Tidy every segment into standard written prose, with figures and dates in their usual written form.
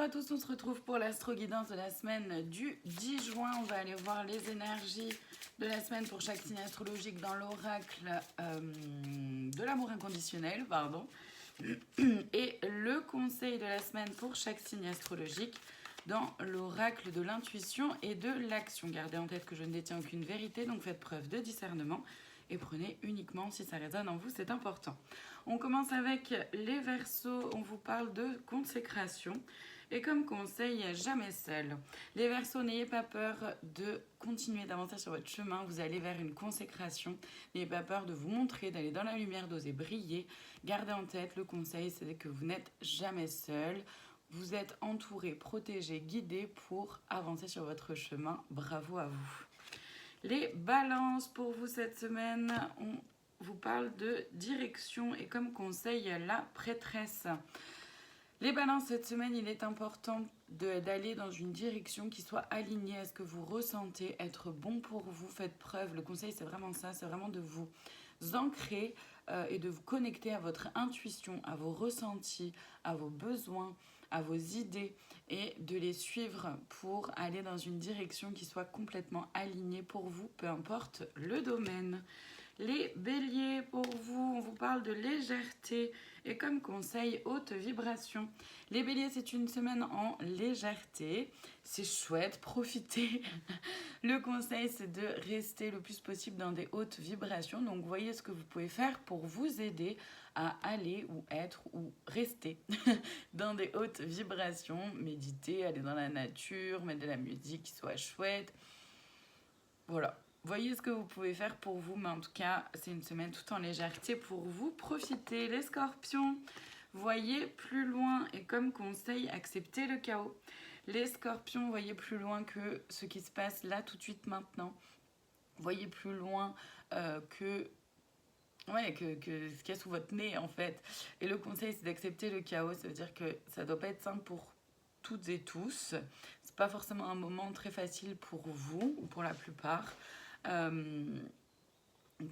à tous, on se retrouve pour l'astro-guidance de la semaine du 10 juin. On va aller voir les énergies de la semaine pour chaque signe astrologique dans l'oracle de l'amour inconditionnel, pardon. Et le conseil de la semaine pour chaque signe astrologique dans l'oracle de l'intuition et de l'action. Gardez en tête que je ne détiens aucune vérité, donc faites preuve de discernement et prenez uniquement si ça résonne en vous, c'est important. On commence avec les Verseaux, on vous parle de consécration. Et comme conseil, jamais seul. Les Verseaux, n'ayez pas peur de continuer d'avancer sur votre chemin, vous allez vers une consécration. N'ayez pas peur de vous montrer, d'aller dans la lumière, d'oser briller. Gardez en tête, le conseil, c'est que vous n'êtes jamais seul. Vous êtes entouré, protégé, guidé pour avancer sur votre chemin. Bravo à vous. Les balances pour vous cette semaine, on vous parle de direction et comme conseil, la prêtresse. Les balances cette semaine, il est important d'aller dans une direction qui soit alignée à ce que vous ressentez, être bon pour vous, faites preuve. Le conseil, c'est vraiment ça, c'est vraiment de vous ancrer et de vous connecter à votre intuition, à vos ressentis, à vos besoins, à vos idées et de les suivre pour aller dans une direction qui soit complètement alignée pour vous, peu importe le domaine. Les béliers, pour vous, on vous parle de légèreté et comme conseil, haute vibration. Les béliers, c'est une semaine en légèreté. C'est chouette, profitez. Le conseil, c'est de rester le plus possible dans des hautes vibrations. Donc, voyez ce que vous pouvez faire pour vous aider à aller ou être ou rester dans des hautes vibrations. Méditer, aller dans la nature, mettre de la musique qui soit chouette. Voilà. Voyez ce que vous pouvez faire pour vous, mais en tout cas, c'est une semaine tout en légèreté pour vous. Profitez, les scorpions, voyez plus loin et comme conseil, acceptez le chaos. Les scorpions, voyez plus loin que ce qui se passe là, tout de suite, maintenant. Voyez plus loin que ce qu'il y a sous votre nez, en fait. Et le conseil, c'est d'accepter le chaos. Ça veut dire que ça ne doit pas être simple pour toutes et tous. C'est pas forcément un moment très facile pour vous, ou pour la plupart.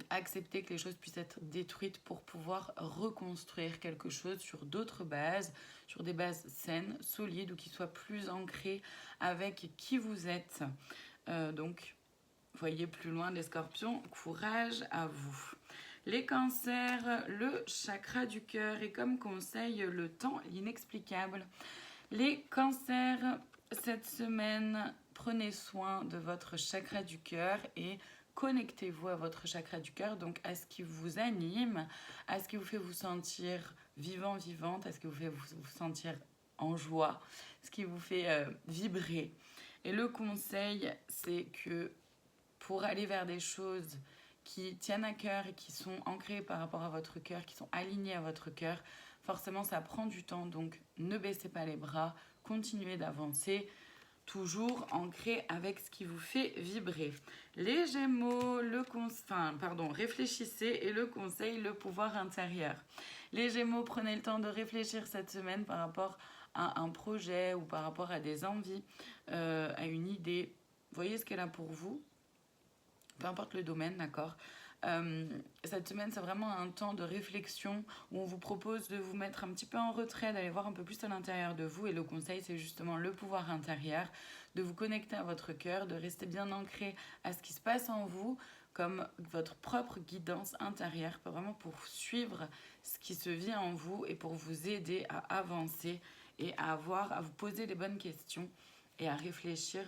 Accepter que les choses puissent être détruites pour pouvoir reconstruire quelque chose sur d'autres bases, sur des bases saines, solides ou qui soient plus ancrées avec qui vous êtes. Donc, voyez plus loin les scorpions, courage à vous. Les cancers, le chakra du cœur et comme conseil, le temps, l'inexplicable. Les cancers, cette semaine, prenez soin de votre chakra du cœur et connectez-vous à votre chakra du cœur, donc à ce qui vous anime, à ce qui vous fait vous sentir vivant, vivante, à ce qui vous fait vous sentir en joie, ce qui vous fait vibrer. Et le conseil, c'est que pour aller vers des choses qui tiennent à cœur et qui sont ancrées par rapport à votre cœur, qui sont alignées à votre cœur, forcément ça prend du temps, donc ne baissez pas les bras, continuez d'avancer, toujours ancré avec ce qui vous fait vibrer. Les Gémeaux, réfléchissez et le conseil, le pouvoir intérieur. Les Gémeaux, prenez le temps de réfléchir cette semaine par rapport à un projet ou par rapport à des envies, à une idée. Voyez ce qu'elle a pour vous, peu importe le domaine, d'accord. Cette semaine, c'est vraiment un temps de réflexion où on vous propose de vous mettre un petit peu en retrait, d'aller voir un peu plus à l'intérieur de vous. Et le conseil, c'est justement le pouvoir intérieur, de vous connecter à votre cœur, de rester bien ancré à ce qui se passe en vous, comme votre propre guidance intérieure, vraiment pour suivre ce qui se vit en vous et pour vous aider à avancer et à vous poser les bonnes questions et à réfléchir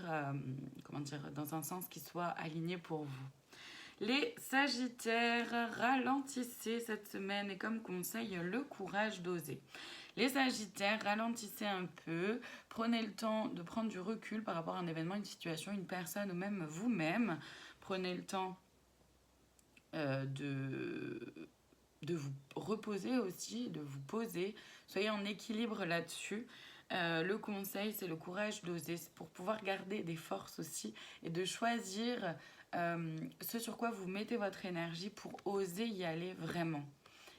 dans un sens qui soit aligné pour vous. Les Sagittaires, ralentissez cette semaine et comme conseil, le courage d'oser. Les Sagittaires, ralentissez un peu, prenez le temps de prendre du recul par rapport à un événement, une situation, une personne ou même vous-même. Prenez le temps de vous reposer aussi, de vous poser. Soyez en équilibre là-dessus. Le conseil, c'est le courage d'oser pour pouvoir garder des forces aussi et de choisir ce sur quoi vous mettez votre énergie pour oser y aller vraiment.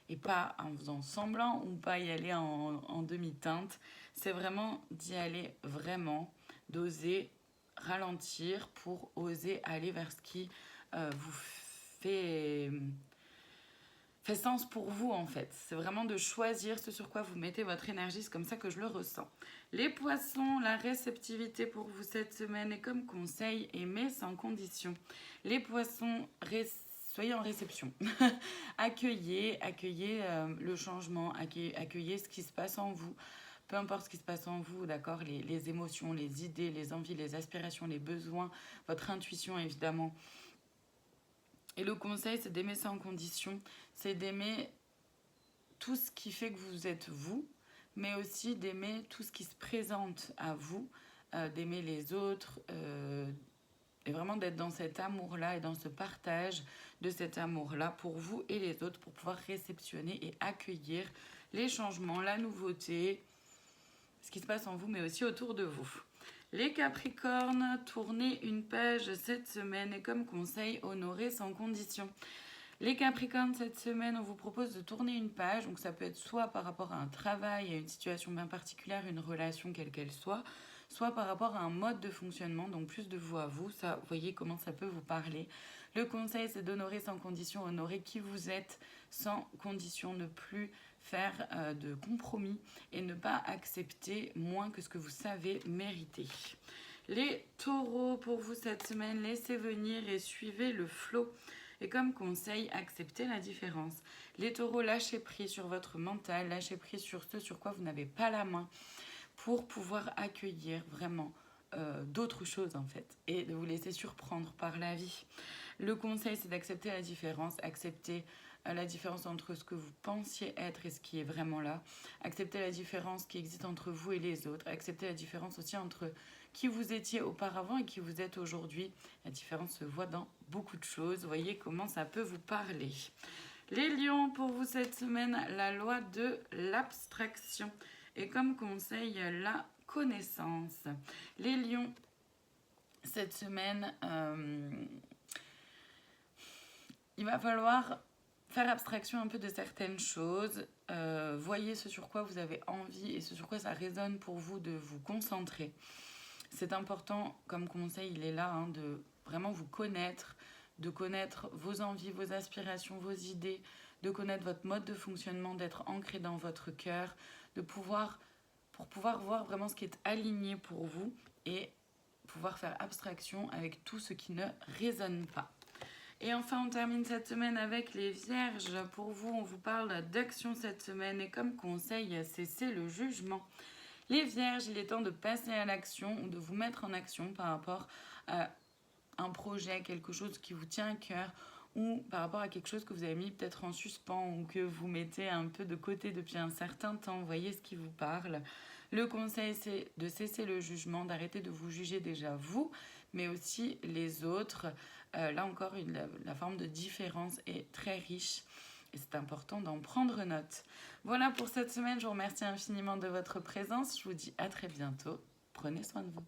Et pas en faisant semblant ou pas y aller en demi-teinte. C'est vraiment d'y aller vraiment, d'oser ralentir pour oser aller vers ce qui vous fait fait sens pour vous en fait. C'est vraiment de choisir ce sur quoi vous mettez votre énergie, c'est comme ça que je le ressens. Les poissons, la réceptivité pour vous cette semaine est comme conseil, aimer sans condition. Les poissons, soyez en réception. accueillez le changement, accueillez ce qui se passe en vous. Peu importe ce qui se passe en vous, d'accord, les émotions, les idées, les envies, les aspirations, les besoins, votre intuition évidemment. Et le conseil, c'est d'aimer sans condition, c'est d'aimer tout ce qui fait que vous êtes vous, mais aussi d'aimer tout ce qui se présente à vous, d'aimer les autres, et vraiment d'être dans cet amour-là et dans ce partage de cet amour-là pour vous et les autres, pour pouvoir réceptionner et accueillir les changements, la nouveauté, ce qui se passe en vous, mais aussi autour de vous. Les Capricornes, tournez une page cette semaine et comme conseil, honorer sans condition. Les Capricornes, cette semaine, on vous propose de tourner une page. Donc ça peut être soit par rapport à un travail, à une situation bien particulière, une relation quelle qu'elle soit par rapport à un mode de fonctionnement, donc plus de vous à vous. Ça, vous voyez comment ça peut vous parler. Le conseil, c'est d'honorer sans condition, honorer qui vous êtes sans condition, ne plus faire de compromis et ne pas accepter moins que ce que vous savez mériter. Les taureaux, pour vous cette semaine, laissez venir et suivez le flot. Et comme conseil, acceptez la différence. Les taureaux, lâchez prise sur votre mental, lâchez prise sur ce sur quoi vous n'avez pas la main pour pouvoir accueillir vraiment d'autres choses en fait et de vous laisser surprendre par la vie. Le conseil, c'est d'accepter la différence, accepter la différence entre ce que vous pensiez être et ce qui est vraiment là, accepter la différence qui existe entre vous et les autres, accepter la différence aussi entre qui vous étiez auparavant et qui vous êtes aujourd'hui. La différence se voit dans beaucoup de choses. Vous voyez comment ça peut vous parler. Les lions, pour vous cette semaine, la loi de l'abstraction. Et comme conseil, la connaissance. Les lions, cette semaine, il va falloir faire abstraction un peu de certaines choses. Voyez ce sur quoi vous avez envie et ce sur quoi ça résonne pour vous de vous concentrer. C'est important, comme conseil, il est là, de vraiment vous connaître, de connaître vos envies, vos aspirations, vos idées, de connaître votre mode de fonctionnement, d'être ancré dans votre cœur, pour pouvoir voir vraiment ce qui est aligné pour vous et pouvoir faire abstraction avec tout ce qui ne résonne pas. Et enfin, on termine cette semaine avec les vierges. Pour vous, on vous parle d'action cette semaine et comme conseil, cessez le jugement. Les vierges, il est temps de passer à l'action ou de vous mettre en action par rapport à un projet, quelque chose qui vous tient à cœur ou par rapport à quelque chose que vous avez mis peut-être en suspens ou que vous mettez un peu de côté depuis un certain temps. Vous voyez ce qui vous parle. Le conseil, c'est de cesser le jugement, d'arrêter de vous juger déjà vous, mais aussi les autres. Là encore, la forme de différence est très riche. Et c'est important d'en prendre note. Voilà pour cette semaine. Je vous remercie infiniment de votre présence. Je vous dis à très bientôt. Prenez soin de vous.